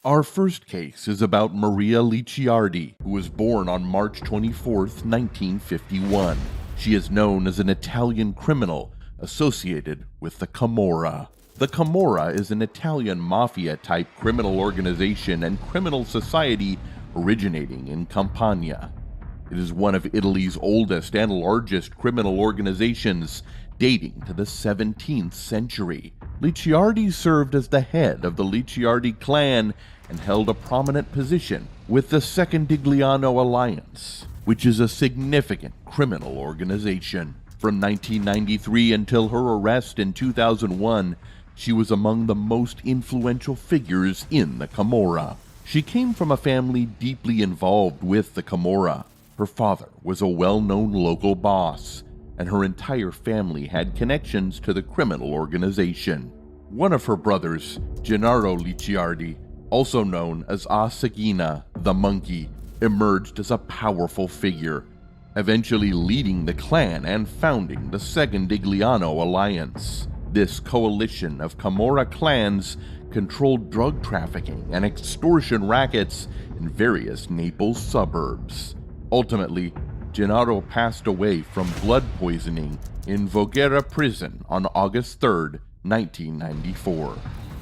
Our first case is about Maria Licciardi, who was born on March 24, 1951. She is known as an Italian criminal associated with the Camorra. The Camorra is an Italian mafia-type criminal organization and criminal society originating in Campania. It is one of Italy's oldest and largest criminal organizations, dating to the 17th century. Licciardi served as the head of the Licciardi clan and held a prominent position with the Secondigliano Alliance, which is a significant criminal organization. From 1993 until her arrest in 2001, she was among the most influential figures in the Camorra. She came from a family deeply involved with the Camorra. Her father was a well-known local boss, and her entire family had connections to the criminal organization. One of her brothers, Gennaro Licciardi, also known as Asagina, the monkey, emerged as a powerful figure, eventually leading the clan and founding the Secondigliano Alliance. This coalition of Camorra clans controlled drug trafficking and extortion rackets in various Naples suburbs. Ultimately, Gennaro passed away from blood poisoning in Voghera prison on August 3, 1994.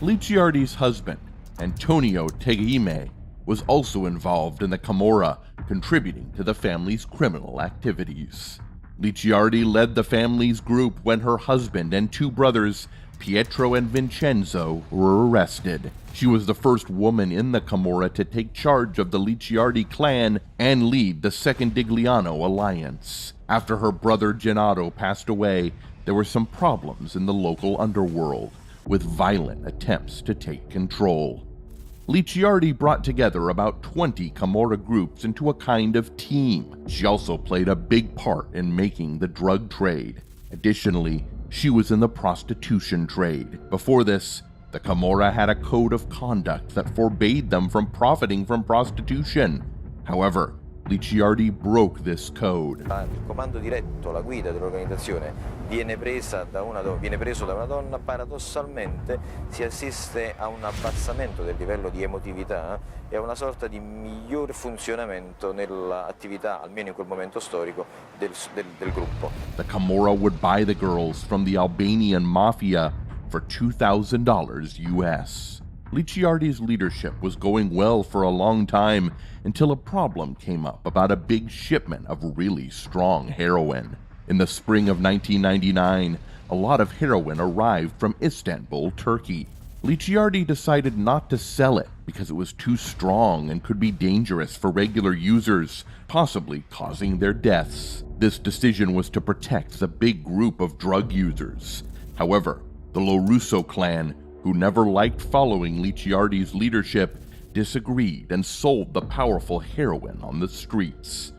Licciardi's husband, Antonio Tegime, was also involved in the Camorra, contributing to the family's criminal activities. Licciardi led the family's group when her husband and two brothers, Pietro and Vincenzo, were arrested. She was the first woman in the Camorra to take charge of the Licciardi clan and lead the Secondigliano Alliance. After her brother Gennaro passed away, there were some problems in the local underworld, with violent attempts to take control. Licciardi brought together about 20 Camorra groups into a kind of team. She also played a big part in making the drug trade. Additionally, she was in the prostitution trade. Before this, the Camorra had a code of conduct that forbade them from profiting from prostitution. However, Licciardi broke this code. Il comando diretto, la guida dell'organizzazione viene preso da una donna, paradossalmente si assiste a un abbassamento del livello di emotività e a una sorta di miglior funzionamento nell'attività, almeno in quel momento storico, del gruppo. The Camorra would buy the girls from the Albanian mafia for $2,000 US. Licciardi's leadership was going well for a long time until a problem came up about a big shipment of really strong heroin. In the spring of 1999, a lot of heroin arrived from Istanbul, Turkey. Licciardi decided not to sell it because it was too strong and could be dangerous for regular users, possibly causing their deaths. This decision was to protect the big group of drug users. However, the Lorusso clan, who never liked following Licciardi's leadership, disagreed and sold the powerful heroin on the streets.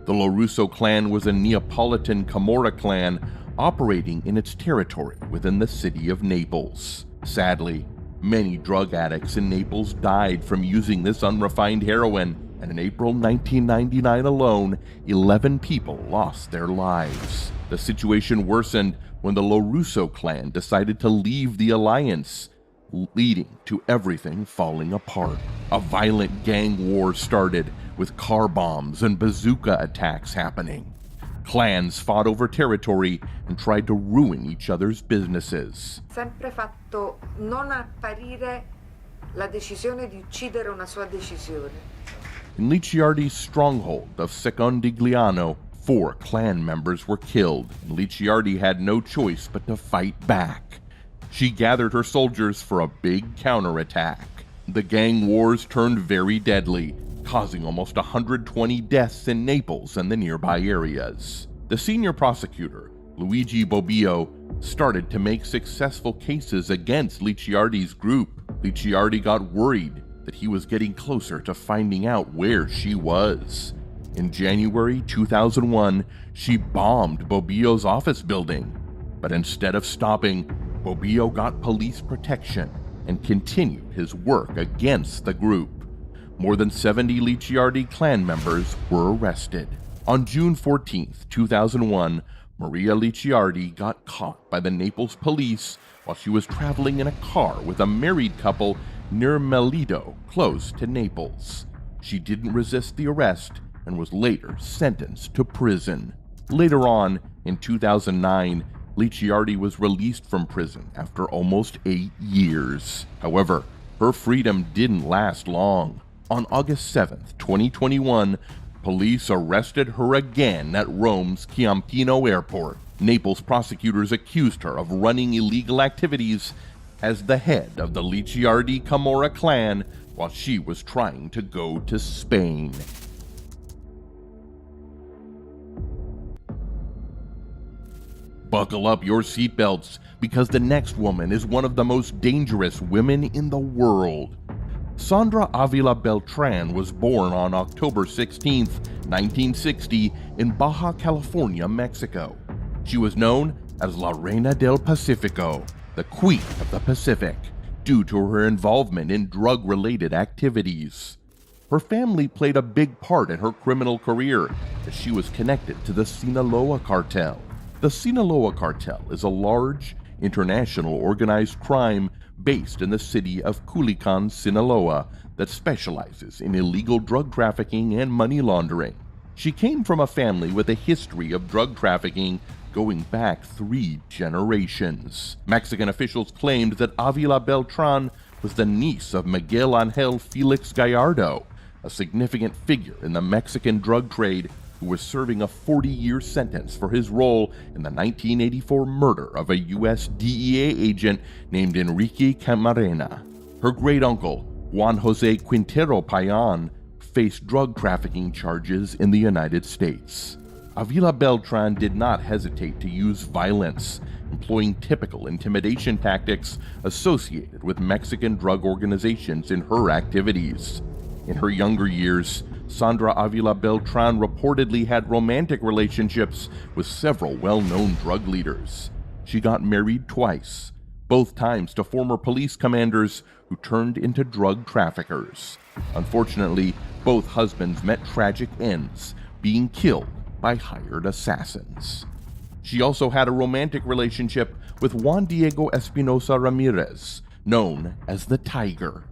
The Lorusso clan was a Neapolitan Camorra clan operating in its territory within the city of Naples. Sadly, many drug addicts in Naples died from using this unrefined heroin, and in April 1999 alone, 11 people lost their lives. The situation worsened when the Lorusso clan decided to leave the alliance, leading to everything falling apart. A violent gang war started, with car bombs and bazooka attacks happening. Clans fought over territory and tried to ruin each other's businesses. Sempre fatto non apparire la decisione di uccidere una sua decisione. In Licciardi's stronghold of Secondigliano, 4 clan members were killed, and Licciardi had no choice but to fight back. She gathered her soldiers for a big counterattack. The gang wars turned very deadly, causing almost 120 deaths in Naples and the nearby areas. The senior prosecutor, Luigi Bobbio, started to make successful cases against Licciardi's group. Licciardi got worried that he was getting closer to finding out where she was. In January 2001, she bombed Bobbio's office building. But instead of stopping, Bobbio got police protection and continued his work against the group. More than 70 Licciardi clan members were arrested. On June 14, 2001, Maria Licciardi got caught by the Naples police while she was traveling in a car with a married couple near Melito, close to Naples. She didn't resist the arrest and was later sentenced to prison. Later on, in 2009, Licciardi was released from prison after almost 8 years. However, her freedom didn't last long. On August 7, 2021, police arrested her again at Rome's Ciampino airport. Naples prosecutors accused her of running illegal activities as the head of the Licciardi Camorra clan while she was trying to go to Spain. Buckle up your seatbelts, because the next woman is one of the most dangerous women in the world. Sandra Avila Beltran was born on October 16, 1960, in Baja California, Mexico. She was known as La Reina del Pacifico, the Queen of the Pacific, due to her involvement in drug-related activities. Her family played a big part in her criminal career, as she was connected to the Sinaloa cartel. The Sinaloa cartel is a large, international organized crime based in the city of Culiacan, Sinaloa, that specializes in illegal drug trafficking and money laundering. She came from a family with a history of drug trafficking going back 3 generations. Mexican officials claimed that Avila Beltran was the niece of Miguel Angel Felix Gallardo, a significant figure in the Mexican drug trade who was serving a 40-year sentence for his role in the 1984 murder of a U.S. DEA agent named Enrique Camarena. Her great-uncle, Juan Jose Quintero Payan, faced drug trafficking charges in the United States. Avila Beltran did not hesitate to use violence, employing typical intimidation tactics associated with Mexican drug organizations in her activities. In her younger years, Sandra Avila Beltran reportedly had romantic relationships with several well-known drug leaders. She got married twice, both times to former police commanders who turned into drug traffickers. Unfortunately, both husbands met tragic ends, being killed by hired assassins. She also had a romantic relationship with Juan Diego Espinosa Ramirez, known as the Tiger.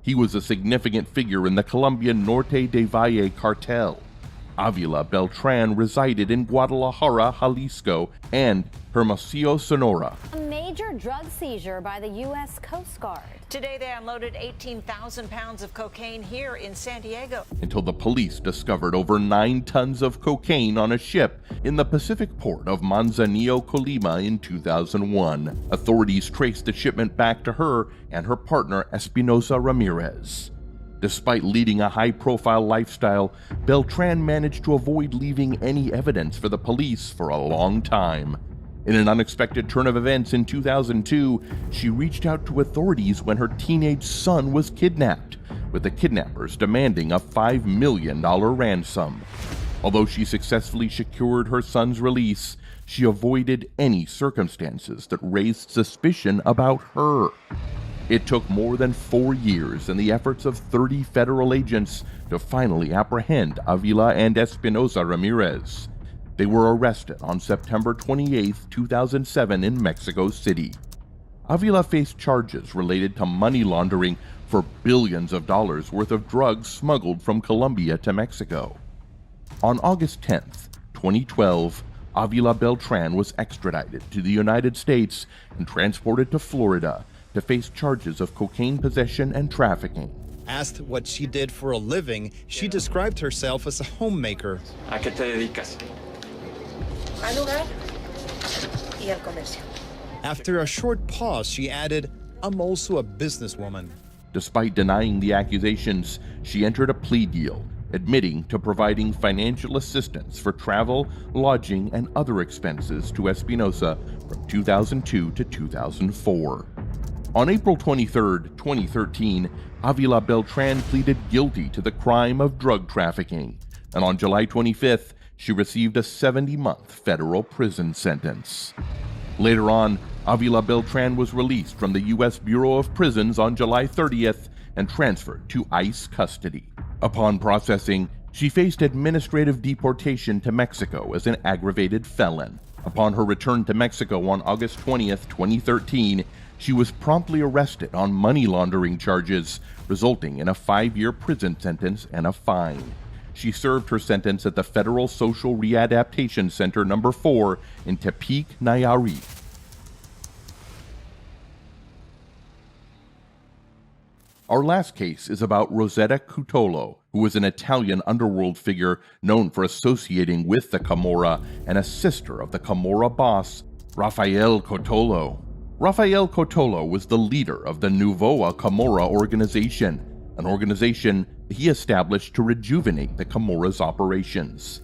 He was a significant figure in the Colombian Norte de Valle cartel. Avila Beltran resided in Guadalajara, Jalisco, and Hermosillo, Sonora. A major drug seizure by the U.S. Coast Guard. Today they unloaded 18,000 pounds of cocaine here in San Diego. Until the police discovered over 9 tons of cocaine on a ship in the Pacific port of Manzanillo, Colima in 2001. Authorities traced the shipment back to her and her partner Espinosa Ramirez. Despite leading a high-profile lifestyle, Beltran managed to avoid leaving any evidence for the police for a long time. In an unexpected turn of events in 2002, she reached out to authorities when her teenage son was kidnapped, with the kidnappers demanding a $5 million ransom. Although she successfully secured her son's release, she avoided any circumstances that raised suspicion about her. It took more than 4 years and the efforts of 30 federal agents to finally apprehend Avila and Espinosa Ramirez. They were arrested on September 28, 2007 in Mexico City. Avila faced charges related to money laundering for billions of dollars worth of drugs smuggled from Colombia to Mexico. On August 10, 2012, Avila Beltran was extradited to the United States and transported to Florida to face charges of cocaine possession and trafficking. Asked what she did for a living, she described herself as a homemaker. ¿A qué te dedicas? Al hogar y al comercio. After a short pause, she added, "I'm also a businesswoman." Despite denying the accusations, she entered a plea deal, admitting to providing financial assistance for travel, lodging, and other expenses to Espinosa from 2002 to 2004. On April 23, 2013, Avila Beltran pleaded guilty to the crime of drug trafficking, and on July 25th, she received a 70-month federal prison sentence. Later on, Avila Beltran was released from the U.S. Bureau of Prisons on July 30th and transferred to ICE custody. Upon processing, she faced administrative deportation to Mexico as an aggravated felon. Upon her return to Mexico on August 20th, 2013, She was promptly arrested on money laundering charges, resulting in a 5-year prison sentence and a fine. She served her sentence at the Federal Social Readaptation Center No. 4 in Tepic, Nayarit. Our last case is about Rosetta Cutolo, who was an Italian underworld figure known for associating with the Camorra and a sister of the Camorra boss, Rafael Cutolo. Rafael Cutolo was the leader of the Nuova Camorra organization, an organization he established to rejuvenate the Camorra's operations.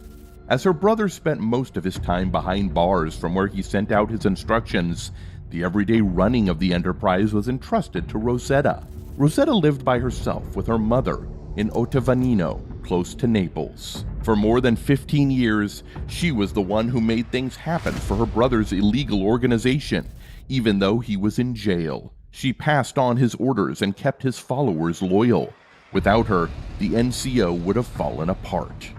As her brother spent most of his time behind bars from where he sent out his instructions, the everyday running of the enterprise was entrusted to Rosetta. Rosetta lived by herself with her mother in Ottavanino, close to Naples. For more than 15 years, she was the one who made things happen for her brother's illegal organization, even though he was in jail. She passed on his orders and kept his followers loyal. Without her, the NCO would have fallen apart.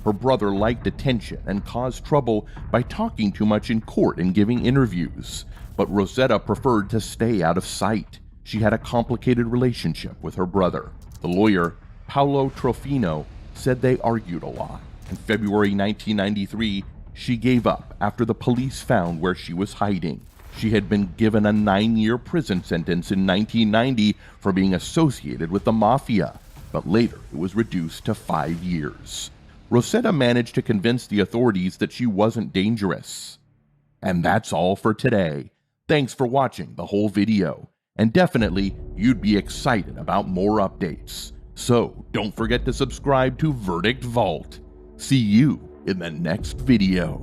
Her brother liked attention and caused trouble by talking too much in court and giving interviews, but Rosetta preferred to stay out of sight. She had a complicated relationship with her brother. The lawyer, Paolo Trofino, said they argued a lot. In February 1993, she gave up after the police found where she was hiding. She had been given a 9-year prison sentence in 1990 for being associated with the mafia, but later it was reduced to 5 years. Rosetta managed to convince the authorities that she wasn't dangerous. And that's all for today. Thanks for watching the whole video. And definitely, you'd be excited about more updates. So don't forget to subscribe to Verdict Vault. See you in the next video.